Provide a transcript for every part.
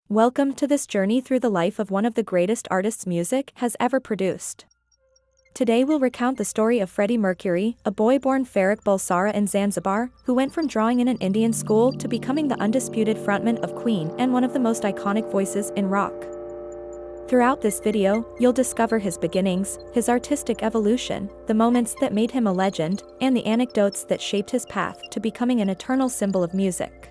Welcome to this journey through the life of one of the greatest artists music has ever produced. Today we'll recount the story of Freddie Mercury, a boy born Farrokh Bulsara in Zanzibar, who went from drawing in an Indian school to becoming the undisputed frontman of Queen and one of the most iconic voices in rock. Throughout this video, you'll discover his beginnings, his artistic evolution, the moments that made him a legend, and the anecdotes that shaped his path to becoming an eternal symbol of music.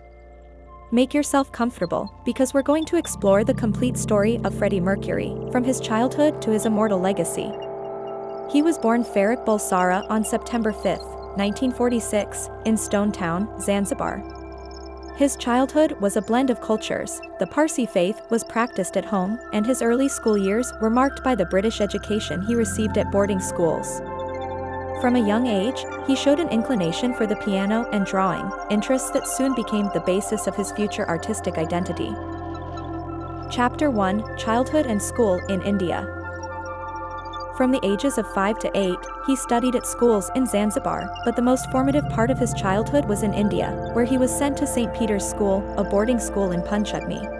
Make yourself comfortable, because we're going to explore the complete story of Freddie Mercury, from his childhood to his immortal legacy. He was born Farrokh Bulsara on September 5, 1946, in Stone Town, Zanzibar. His childhood was a blend of cultures. The Parsi faith was practiced at home, and his early school years were marked by the British education he received at boarding schools. From a young age, he showed an inclination for the piano and drawing, interests that soon became the basis of his future artistic identity. Chapter 1: Childhood and School in India. From the ages of 5 to 8, he studied at schools in Zanzibar, but the most formative part of his childhood was in India, where he was sent to St. Peter's School, a boarding school in Panchagni.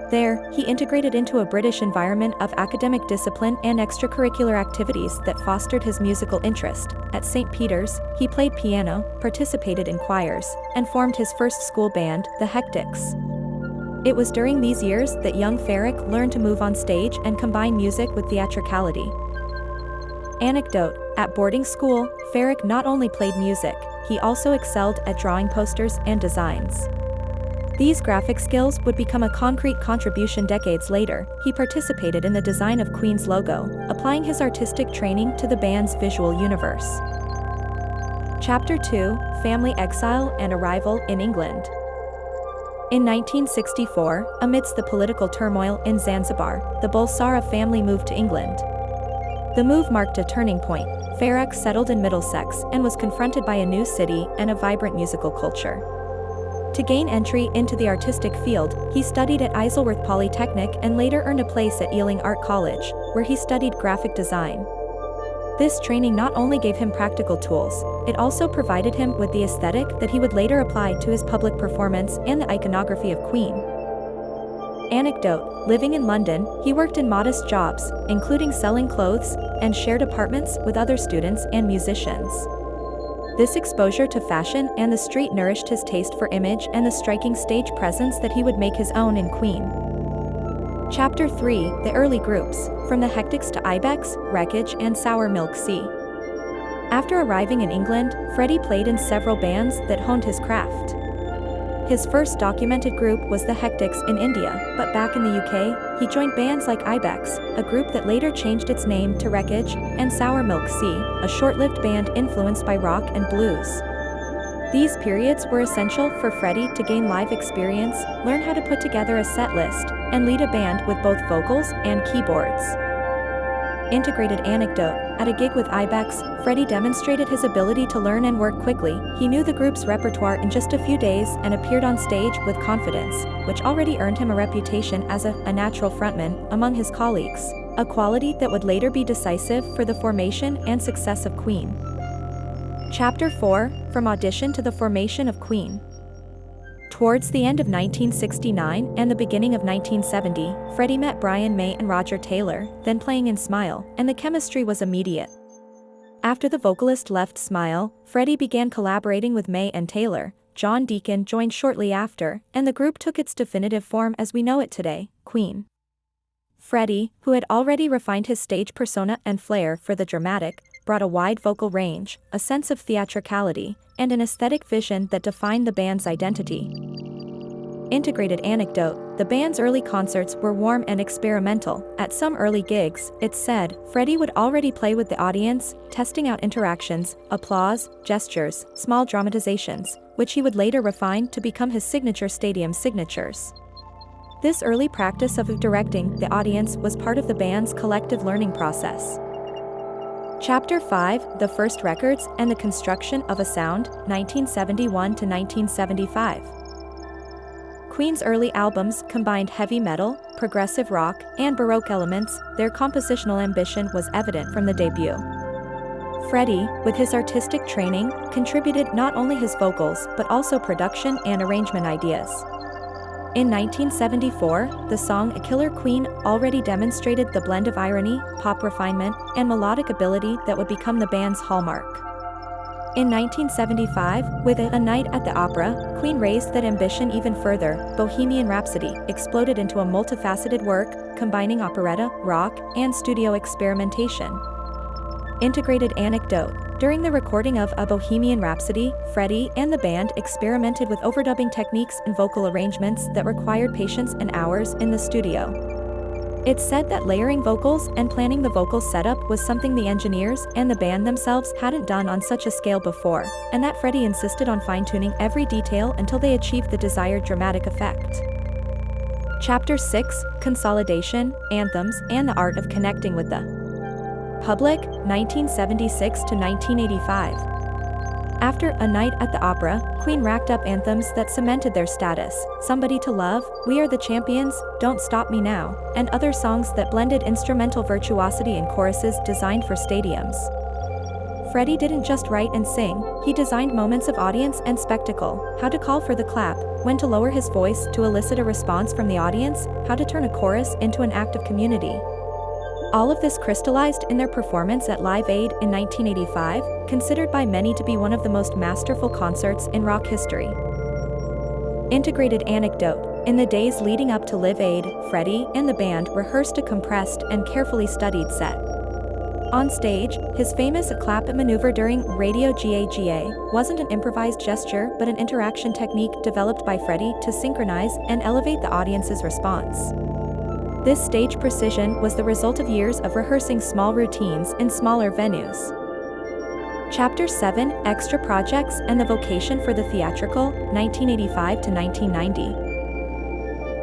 There, he integrated into a British environment of academic discipline and extracurricular activities that fostered his musical interest. At St. Peter's, he played piano, participated in choirs, and formed his first school band, the Hectics. It was during these years that young Farrokh learned to move on stage and combine music with theatricality. Anecdote: at boarding school, Farrokh not only played music, he also excelled at drawing posters and designs. These graphic skills would become a concrete contribution decades later. He participated in the design of Queen's logo, applying his artistic training to the band's visual universe. Chapter 2: Family exile and arrival in England. In 1964, amidst the political turmoil in Zanzibar, the Bulsara family moved to England. The move marked a turning point. Farrokh settled in Middlesex and was confronted by a new city and a vibrant musical culture. To gain entry into the artistic field, he studied at Isleworth Polytechnic and later earned a place at Ealing Art College, where he studied graphic design. This training not only gave him practical tools, it also provided him with the aesthetic that he would later apply to his public performance and the iconography of Queen. Anecdote: living in London, he worked in modest jobs, including selling clothes, and shared apartments with other students and musicians. This exposure to fashion and the street nourished his taste for image and the striking stage presence that he would make his own in Queen. Chapter 3: The early groups, from the Hectics to Ibex, Wreckage and Sour Milk Sea. After arriving in England, Freddie played in several bands that honed his craft. His first documented group was the Hectics in India, but back in the UK, he joined bands like Ibex, a group that later changed its name to Wreckage, and Sour Milk Sea, a short-lived band influenced by rock and blues. These periods were essential for Freddie to gain live experience, learn how to put together a set list, and lead a band with both vocals and keyboards. Integrated anecdote: at a gig with Ibex, Freddie demonstrated his ability to learn and work quickly. He knew the group's repertoire in just a few days and appeared on stage with confidence, which already earned him a reputation as a natural frontman among his colleagues, a quality that would later be decisive for the formation and success of Queen. Chapter 4: From audition to the formation of Queen. Towards the end of 1969 and the beginning of 1970, Freddie met Brian May and Roger Taylor, then playing in Smile, and the chemistry was immediate. After the vocalist left Smile, Freddie began collaborating with May and Taylor. John Deacon joined shortly after, and the group took its definitive form as we know it today, Queen. Freddie, who had already refined his stage persona and flair for the dramatic, brought a wide vocal range, a sense of theatricality, and an aesthetic vision that defined the band's identity. Integrated anecdote: the band's early concerts were warm and experimental. At some early gigs, it's said, Freddie would already play with the audience, testing out interactions, applause, gestures, small dramatizations, which he would later refine to become his signature stadium signatures. This early practice of directing the audience was part of the band's collective learning process. Chapter 5: The First Records and the Construction of a Sound, 1971 to 1975. Queen's early albums combined heavy metal, progressive rock, and Baroque elements. Their compositional ambition was evident from the debut. Freddie, with his artistic training, contributed not only his vocals but also production and arrangement ideas. In 1974, the song A Killer Queen already demonstrated the blend of irony, pop refinement, and melodic ability that would become the band's hallmark. In 1975, with A Night at the Opera, Queen raised that ambition even further. Bohemian Rhapsody exploded into a multifaceted work, combining operetta, rock, and studio experimentation. Integrated anecdote. During the recording of A Bohemian Rhapsody, Freddie and the band experimented with overdubbing techniques and vocal arrangements that required patience and hours in the studio. It's said that layering vocals and planning the vocal setup was something the engineers and the band themselves hadn't done on such a scale before, and that Freddie insisted on fine-tuning every detail until they achieved the desired dramatic effect. Chapter 6: Consolidation, Anthems, and the Art of Connecting with the Public, 1976 to 1985. After A Night at the Opera, Queen racked up anthems that cemented their status: Somebody to Love, We Are the Champions, Don't Stop Me Now, and other songs that blended instrumental virtuosity and choruses designed for stadiums. Freddie didn't just write and sing, he designed moments of audience and spectacle: how to call for the clap, when to lower his voice to elicit a response from the audience, how to turn a chorus into an act of community. All of this crystallized in their performance at Live Aid in 1985, considered by many to be one of the most masterful concerts in rock history. Integrated anecdote. In the days leading up to Live Aid, Freddie and the band rehearsed a compressed and carefully studied set. On stage, his famous clap maneuver during Radio GAGA wasn't an improvised gesture but an interaction technique developed by Freddie to synchronize and elevate the audience's response. This stage precision was the result of years of rehearsing small routines in smaller venues. Chapter 7: Extra Projects and the Vocation for the Theatrical, 1985 to 1990.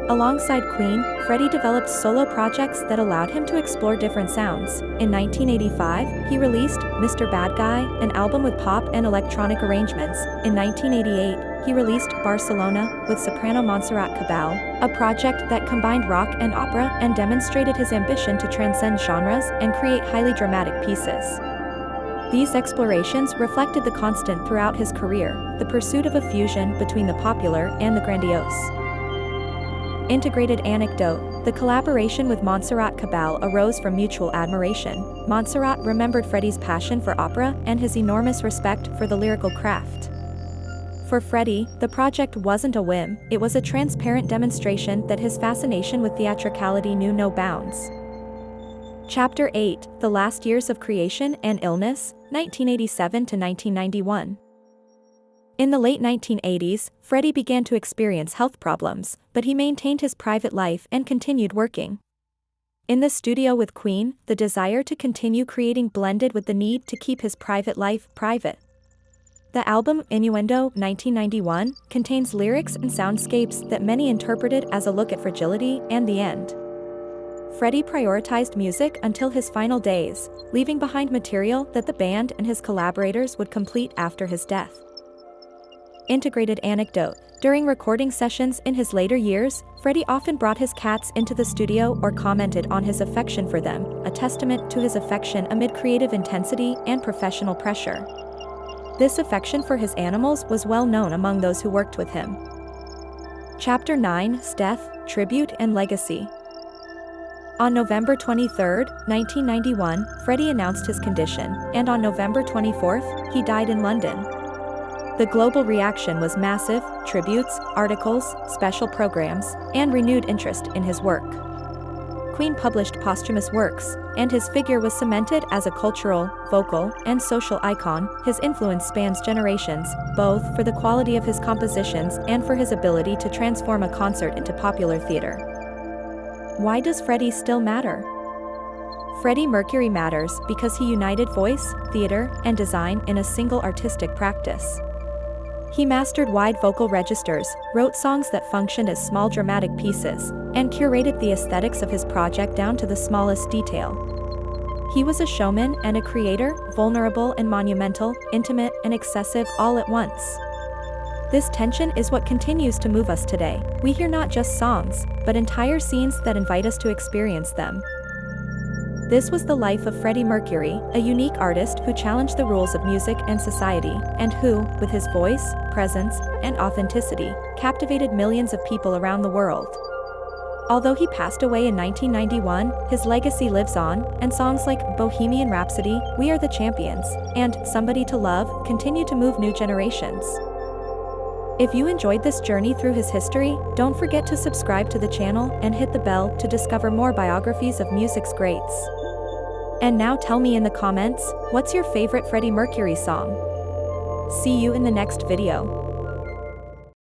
Alongside Queen, Freddie developed solo projects that allowed him to explore different sounds. In 1985, he released Mr. Bad Guy, an album with pop and electronic arrangements. In 1988, he released Barcelona with soprano Montserrat Cabal, a project that combined rock and opera and demonstrated his ambition to transcend genres and create highly dramatic pieces. These explorations reflected the constant throughout his career: the pursuit of a fusion between the popular and the grandiose. Integrated anecdote. The collaboration with Montserrat Cabal arose from mutual admiration. Montserrat remembered Freddie's passion for opera and his enormous respect for the lyrical craft. For Freddie, the project wasn't a whim, it was a transparent demonstration that his fascination with theatricality knew no bounds. Chapter 8: The Last Years of Creation and Illness, 1987 to 1991. In the late 1980s, Freddie began to experience health problems, but he maintained his private life and continued working. In the studio with Queen, the desire to continue creating blended with the need to keep his private life private. The album Innuendo, 1991, contains lyrics and soundscapes that many interpreted as a look at fragility and the end. Freddie prioritized music until his final days, leaving behind material that the band and his collaborators would complete after his death. Integrated anecdote. During recording sessions in his later years, Freddie often brought his cats into the studio or commented on his affection for them, a testament to his affection amid creative intensity and professional pressure. This affection for his animals was well known among those who worked with him. Chapter 9: Death, Tribute and Legacy. On November 23, 1991, Freddie announced his condition, and on November 24, he died in London. The global reaction was massive: tributes, articles, special programs, and renewed interest in his work. Queen published posthumous works, and his figure was cemented as a cultural, vocal, and social icon. His influence spans generations, both for the quality of his compositions and for his ability to transform a concert into popular theater. Why does Freddie still matter? Freddie Mercury matters because he united voice, theater, and design in a single artistic practice. He mastered wide vocal registers, wrote songs that functioned as small dramatic pieces, and curated the aesthetics of his project down to the smallest detail. He was a showman and a creator, vulnerable and monumental, intimate and excessive all at once. This tension is what continues to move us today. We hear not just songs, but entire scenes that invite us to experience them. This was the life of Freddie Mercury, a unique artist who challenged the rules of music and society, and who, with his voice, presence and authenticity captivated millions of people around the world. Although he passed away in 1991, his legacy lives on, and songs like Bohemian Rhapsody, We Are the Champions, and Somebody to Love continue to move new generations. If you enjoyed this journey through his history, don't forget to subscribe to the channel and hit the bell to discover more biographies of music's greats. And now tell me in the comments, what's your favorite Freddie Mercury song? See you in the next video.